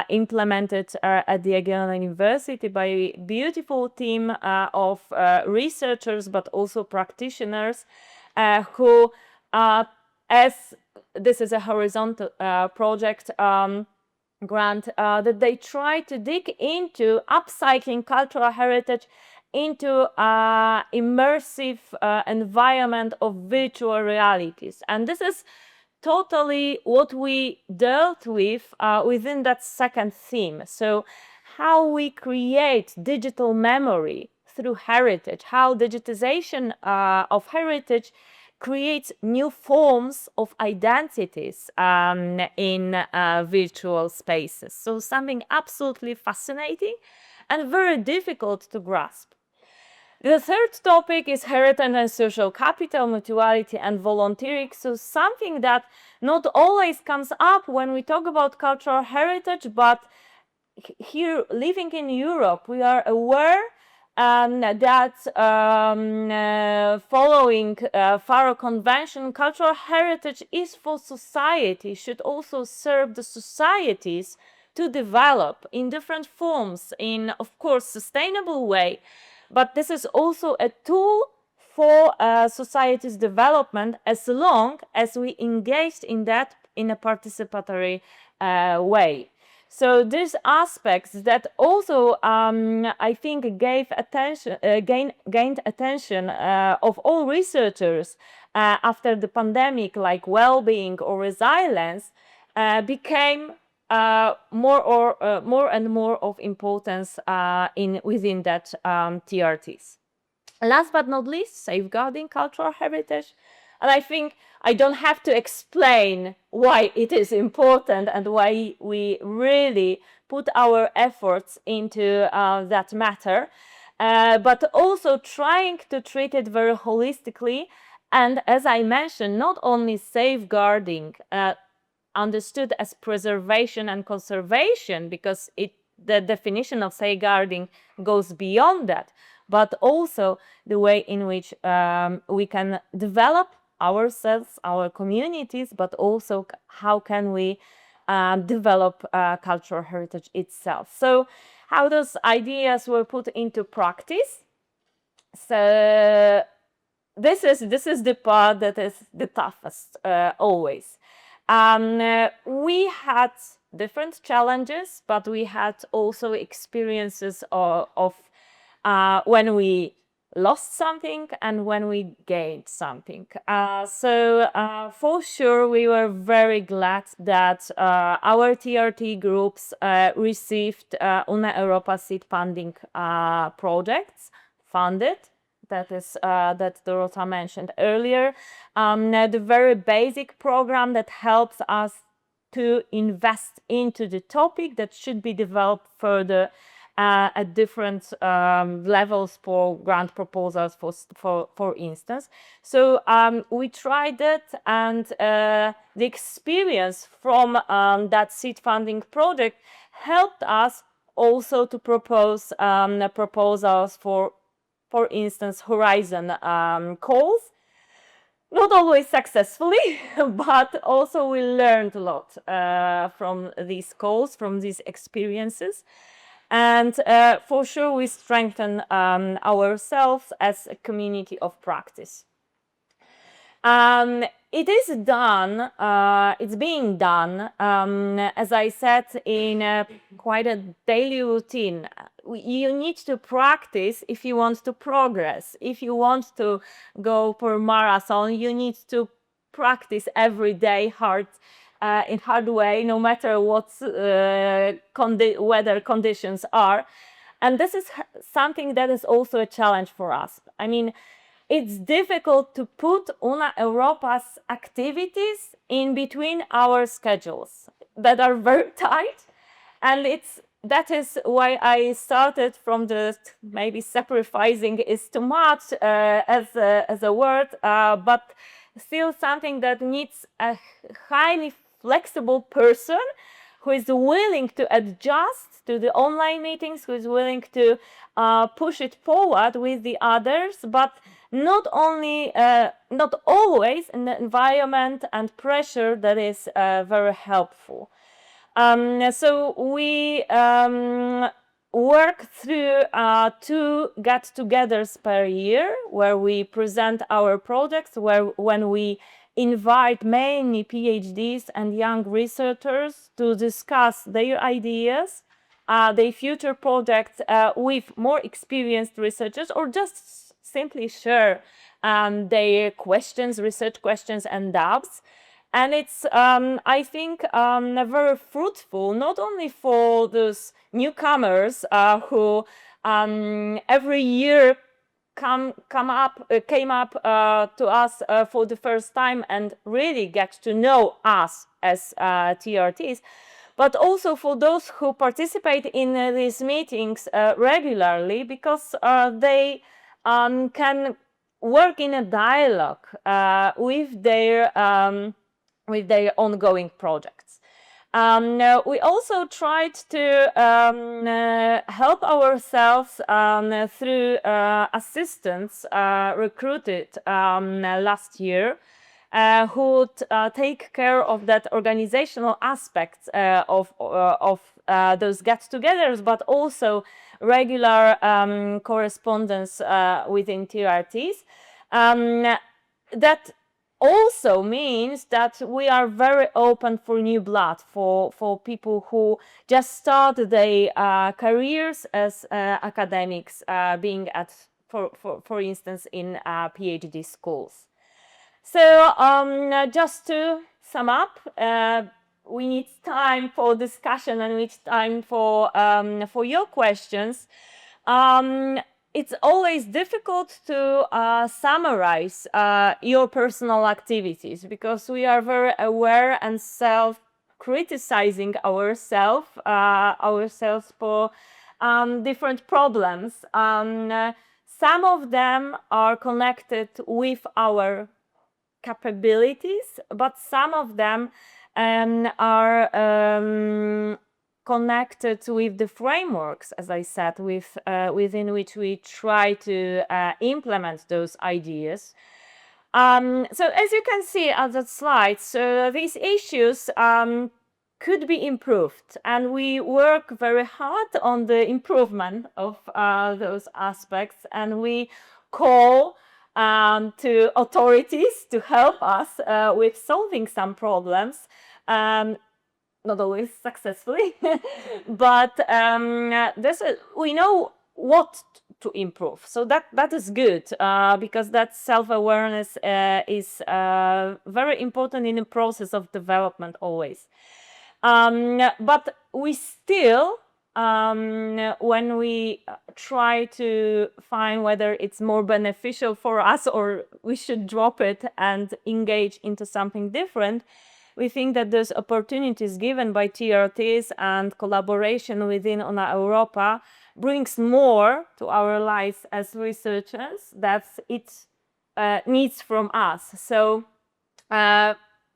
implemented at the Jagiellonian University by a beautiful team of researchers, but also practitioners who, as this is a horizontal project grant, that they try to dig into upcycling cultural heritage into immersive environment of virtual realities. And this is totally what we dealt with within that second theme. So how we create digital memory through heritage, how digitization of heritage creates new forms of identities in virtual spaces. So something absolutely fascinating and very difficult to grasp. The third topic is heritage and social capital, mutuality and volunteering. So something that not always comes up when we talk about cultural heritage, but here living in Europe, we are aware that following Faro Convention, cultural heritage is for society, should also serve the societies to develop in different forms, in, of course, sustainable way. But this is also a tool for society's development as long as we engaged in that in a participatory way. So these aspects that also I think gained attention of all researchers after the pandemic, like well-being or resilience, became more and more of importance within that TRTs. Last but not least, safeguarding cultural heritage. And I think I don't have to explain why it is important and why we really put our efforts into that matter, but also trying to treat it very holistically. And as I mentioned, not only safeguarding, understood as preservation and conservation, because the definition of safeguarding goes beyond that, but also the way in which we can develop ourselves, our communities, but also how can we develop cultural heritage itself. So how those ideas were put into practice. So this is the part that is the toughest always. We had different challenges, but we had also experiences of when we lost something and when we gained something. So for sure, we were very glad that our TRT groups received Una Europa seed funding projects funded. That is that Dorota mentioned earlier. The very basic program that helps us to invest into the topic that should be developed further at different levels for grant proposals, for instance. So we tried it, and the experience from that seed funding project helped us also to propose proposals for instance, Horizon calls. Not always successfully, but also we learned a lot from these calls, from these experiences. And for sure, we strengthen ourselves as a community of practice. It is done, it's being done, as I said, in quite a daily routine. You need to practice if you want to progress. If you want to go for a marathon, you need to practice every day hard, in hard way, no matter what weather conditions are. And this is something that is also a challenge for us. I mean, it's difficult to put Una Europa's activities in between our schedules that are very tight, and that is why I started from the maybe sacrificing is too much as a word, but still something that needs a highly flexible person who is willing to adjust to the online meetings, who is willing to push it forward with the others, but not always in the environment and pressure that is very helpful. So we work through 2 get-togethers per year where we present our projects, when we invite mainly PhDs and young researchers to discuss their ideas, their future projects with more experienced researchers, or just simply share their questions, research questions and doubts. And it's, I think, very fruitful, not only for those newcomers who every year came up to us for the first time and really get to know us as TRTs, but also for those who participate in these meetings regularly, because they can work in a dialogue with their ongoing projects. We also tried to help ourselves through assistants recruited last year, who would take care of that organizational aspects of those get-togethers, but also regular correspondence within TRTs. That also means that we are very open for new blood, for people who just start their careers as academics, being at, for instance, in PhD schools. So just to sum up, we need time for discussion and we need time for your questions. It's always difficult to summarize your personal activities, because we are very aware and self-criticizing ourselves for different problems. Some of them are connected with our capabilities, but some of them are connected with the frameworks, as I said, within which we try to implement those ideas. So as you can see on the slide, so these issues could be improved, and we work very hard on the improvement of those aspects, and we call to authorities to help us with solving some problems. Not always successfully, but we know what to improve. So that is good, because that self-awareness is very important in the process of development always. But we still, when we try to find whether it's more beneficial for us or we should drop it and engage into something different, we think that those opportunities given by TRTs and collaboration within Ona Europa brings more to our lives as researchers that it needs from us. So I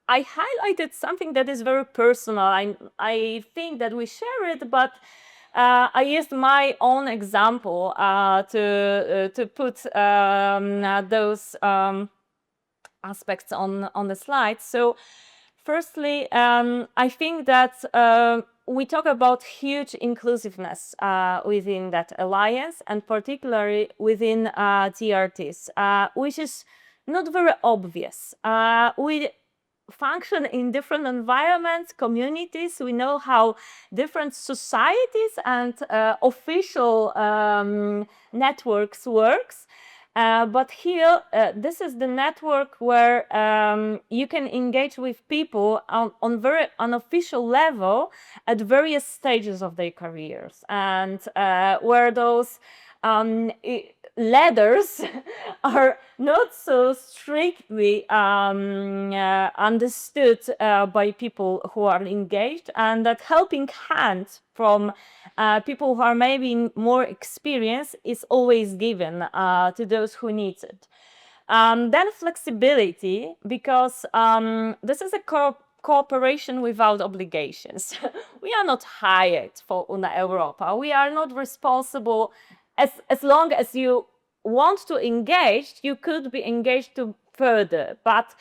highlighted something that is very personal. I think that we share it, but I used my own example to put those aspects on the slide. So firstly, I think that we talk about huge inclusiveness within that alliance, and particularly within TRTs, which is not very obvious. We function in different environments, communities. We know how different societies and official networks works. But here, this is the network where you can engage with people on very unofficial level at various stages of their careers, and where those ladders are not so strictly understood by people who are engaged, and that helping hand from people who are maybe more experienced is always given to those who need it. Then flexibility, because this is a cooperation without obligations. We are not hired for Una Europa. We are not responsible. As long as you want to engage, you could be engaged to further, but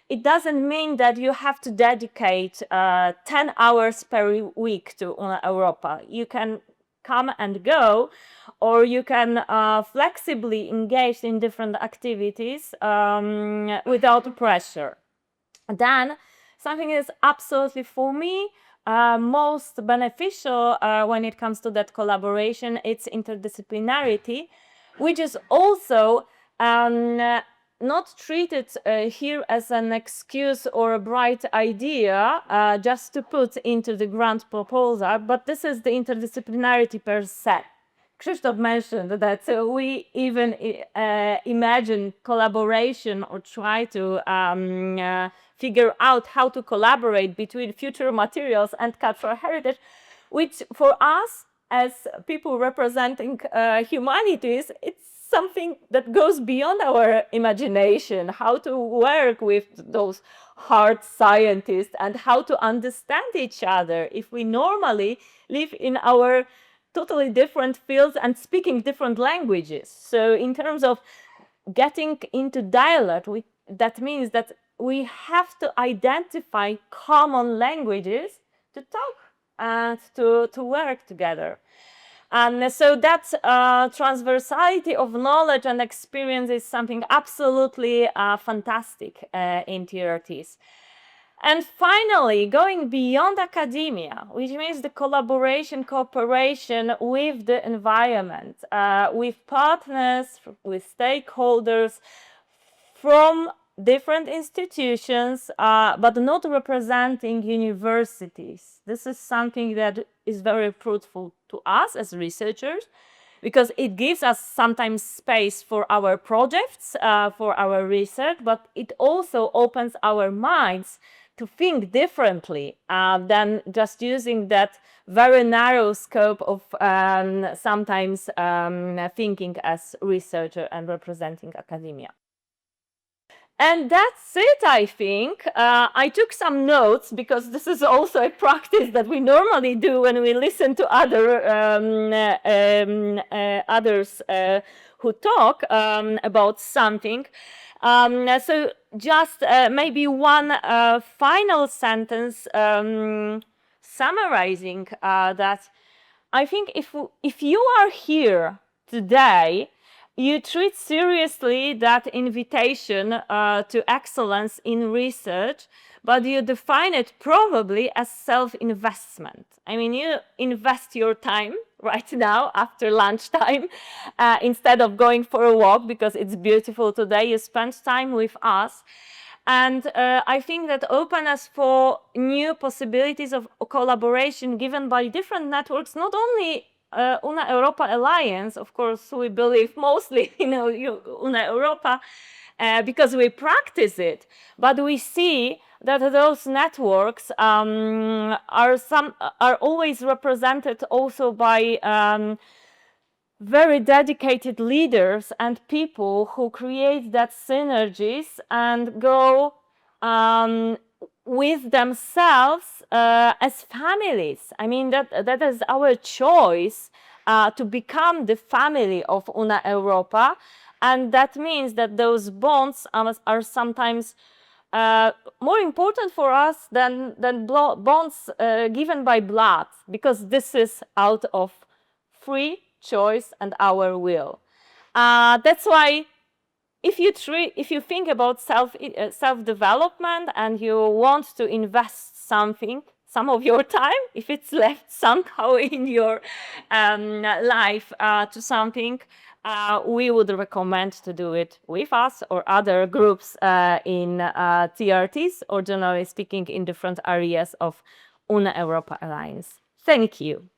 it doesn't mean that you have to dedicate 10 hours per week to Una Europa. You can come and go, or you can flexibly engage in different activities without pressure. Then something is absolutely, for me, most beneficial when it comes to that collaboration, it's interdisciplinarity, which is also not treated here as an excuse or a bright idea just to put into the grant proposal, but this is the interdisciplinarity per se. Krzysztof mentioned that we even imagine collaboration or try to figure out how to collaborate between future materials and cultural heritage, which for us as people representing humanities, it's something that goes beyond our imagination, how to work with those hard scientists and how to understand each other if we normally live in our totally different fields and speaking different languages. So in terms of getting into dialogue, that means that we have to identify common languages to talk and to work together. And so that transversality of knowledge and experience is something absolutely fantastic in TRTs. And finally, going beyond academia, which means the collaboration, cooperation with the environment, with partners, with stakeholders from different institutions, but not representing universities. This is something that is very fruitful to us as researchers, because it gives us sometimes space for our projects, for our research, but it also opens our minds to think differently than just using that very narrow scope of sometimes thinking as researcher and representing academia. And that's it, I think. I took some notes because this is also a practice that we normally do when we listen to others who talk about something. So just maybe one final sentence summarizing that. I think if you are here today, you treat seriously that invitation to excellence in research, but you define it probably as self-investment. I mean, you invest your time right now after lunchtime instead of going for a walk because it's beautiful today. You spend time with us. And I think that openness for new possibilities of collaboration given by different networks, not only Una Europa Alliance, of course, we believe mostly in Una Europa because we practice it, but we see that those networks are always represented also by very dedicated leaders and people who create that synergies and go with themselves as families. I mean, that is our choice to become the family of Una Europa, and that means that those bonds are sometimes more important for us than bonds given by blood, because this is out of free choice and our will. That's why if you think about self-development and you want to invest some of your time, if it's left somehow in your life to something, we would recommend to do it with us or other groups in TRTs, or generally speaking in different areas of Una Europa Alliance. Thank you.